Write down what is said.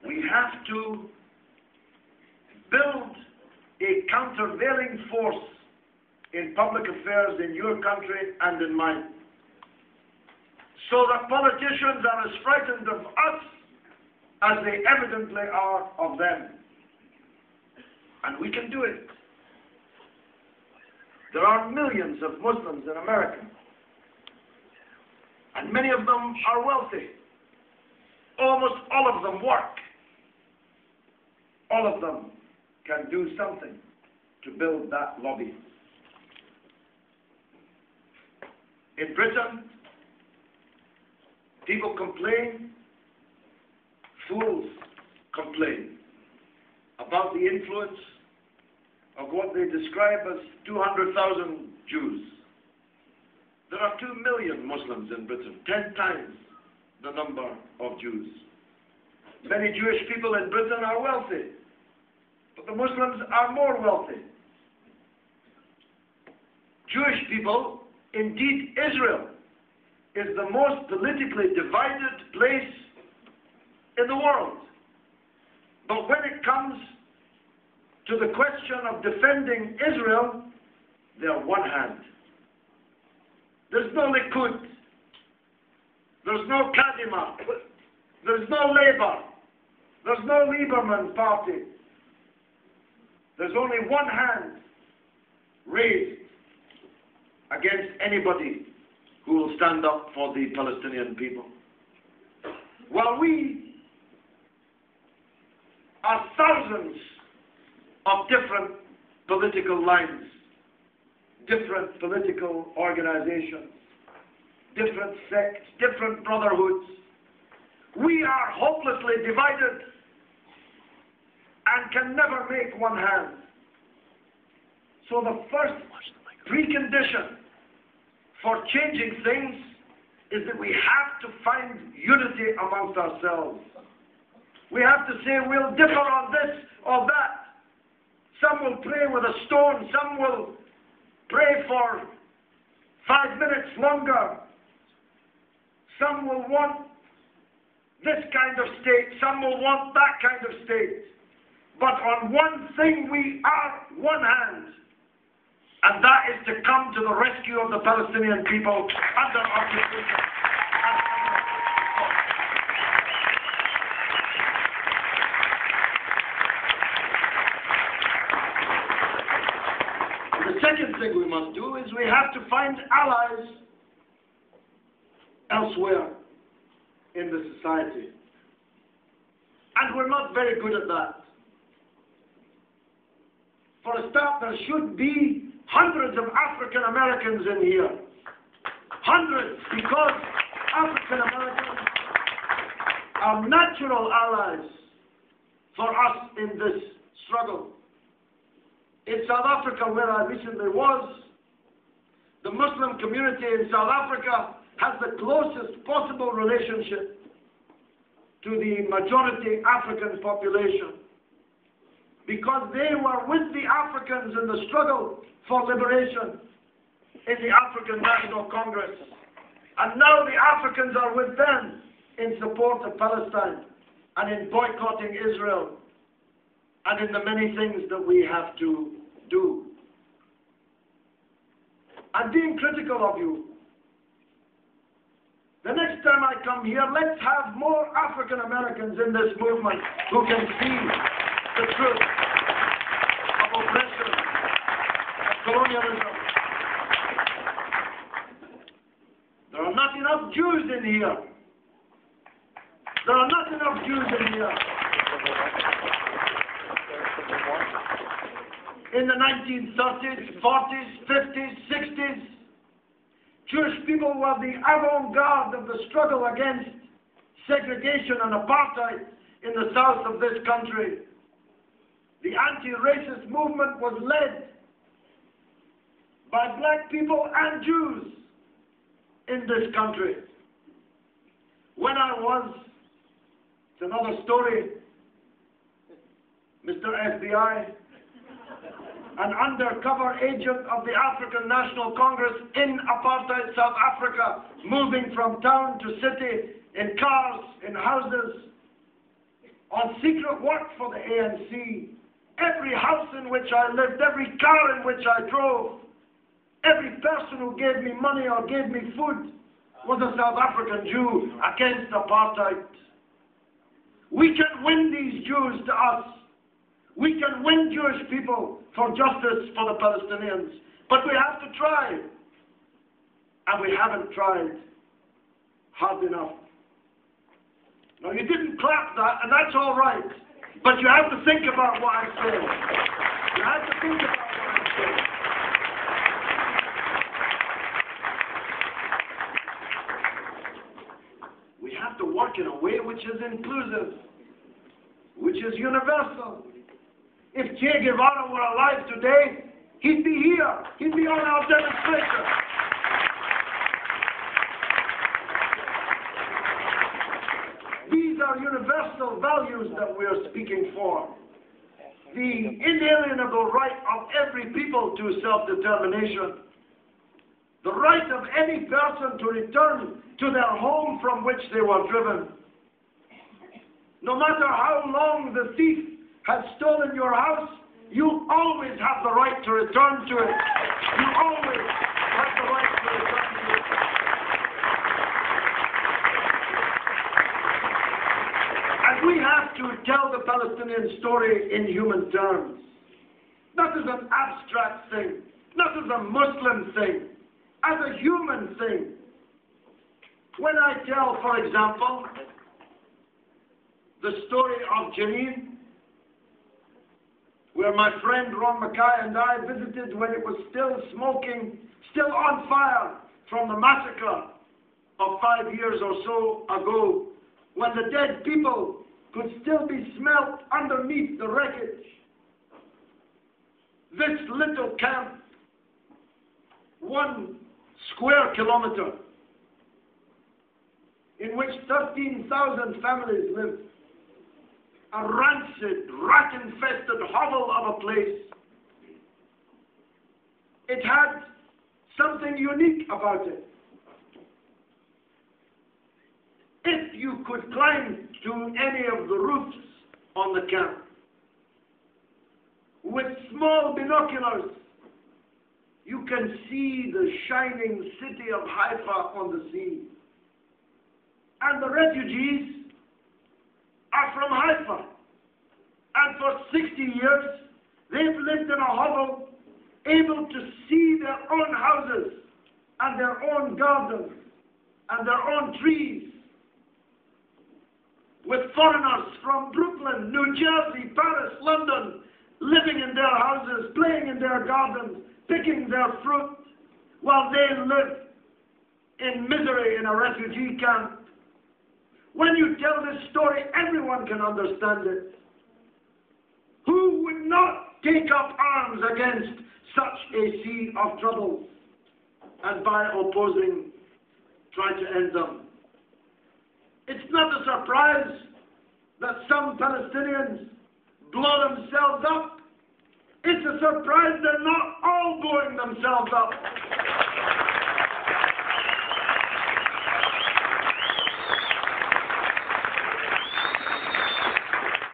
We have to build a countervailing force in public affairs in your country and in mine, so that politicians are as frightened of us as they evidently are of them. And we can do it. There are millions of Muslims in America, and many of them are wealthy. Almost all of them work. All of them can do something to build that lobby. In Britain, people complain, fools complain about the influence of what they describe as 200,000 Jews. There are 2 million Muslims in Britain, 10 times the number of Jews. Many Jewish people in Britain are wealthy, but the Muslims are more wealthy. Jewish people, indeed Israel, is the most politically divided place in the world. But when it comes to the question of defending Israel, they are one hand. There's no Likud, there's no Kadima, there's no Labour, there's no Lieberman party. There's only one hand raised against anybody who will stand up for the Palestinian people. While we are thousands of different political lines, different political organizations, different sects, different brotherhoods, we are hopelessly divided and can never make one hand. So the first precondition for changing things is that we have to find unity amongst ourselves. We have to say we'll differ on this or that. Some will pray with a stone, some will pray for 5 minutes longer. Some will want this kind of state, some will want that kind of state. But on one thing we are one hand, and that is to come to the rescue of the Palestinian people under occupation. The second thing we must do is we have to find allies elsewhere in the society. And we're not very good at that. For a start, there should be hundreds of African Americans in here. Hundreds, because African Americans are natural allies for us in this struggle. In South Africa, where I recently was, the Muslim community in South Africa has the closest possible relationship to the majority African population, because they were with the Africans in the struggle for liberation in the African National Congress. And now the Africans are with them in support of Palestine and in boycotting Israel and in the many things that we have to do. I'm being critical of you. The next time I come here, let's have more African Americans in this movement who can see the truth of oppression, of colonialism. There are not enough Jews in here. There are not enough Jews in here. In the 1930s, 40s, 50s, 60s, Jewish people were the avant-garde of the struggle against segregation and apartheid in the south of this country. The anti-racist movement was led by black people and Jews in this country. When I was, it's another story, Mr. FBI, an undercover agent of the African National Congress in apartheid South Africa, moving from town to city, in cars, in houses, on secret work for the ANC. Every house in which I lived, every car in which I drove, every person who gave me money or gave me food was a South African Jew against apartheid. We can win these Jews to us. We can win Jewish people for justice for the Palestinians. But we have to try. And we haven't tried hard enough. Now, you didn't clap that, and that's all right. But you have to think about what I'm saying. You have to think about what I'm saying. We have to work in a way which is inclusive, which is universal. If Che Guevara were alive today, he'd be here. He'd be on our demonstration. These are universal values that we are speaking for. The inalienable right of every people to self-determination. The right of any person to return to their home from which they were driven. No matter how long the thief has stolen your house, you always have the right to return to it. You always have the right to return to it. And we have to tell the Palestinian story in human terms. Not as an abstract thing, not as a Muslim thing, as a human thing. When I tell, for example, the story of Jenin, where my friend Ron Mackay and I visited when it was still smoking, still on fire from the massacre of 5 years or so ago, when the dead people could still be smelt underneath the wreckage. This little camp, 1 square kilometer, in which 13,000 families lived, a rancid, rat-infested hovel of a place. It had something unique about it. If you could climb to any of the roofs on the camp, with small binoculars, you can see the shining city of Haifa on the sea. And the refugees are from Haifa. And for 60 years, they've lived in a hovel, able to see their own houses and their own gardens and their own trees, with foreigners from Brooklyn, New Jersey, Paris, London, living in their houses, playing in their gardens, picking their fruit, while they live in misery in a refugee camp. When you tell this story, everyone can understand it. Who would not take up arms against such a sea of troubles, and by opposing, try to end them? It's not a surprise that some Palestinians blow themselves up. It's a surprise they're not all blowing themselves up.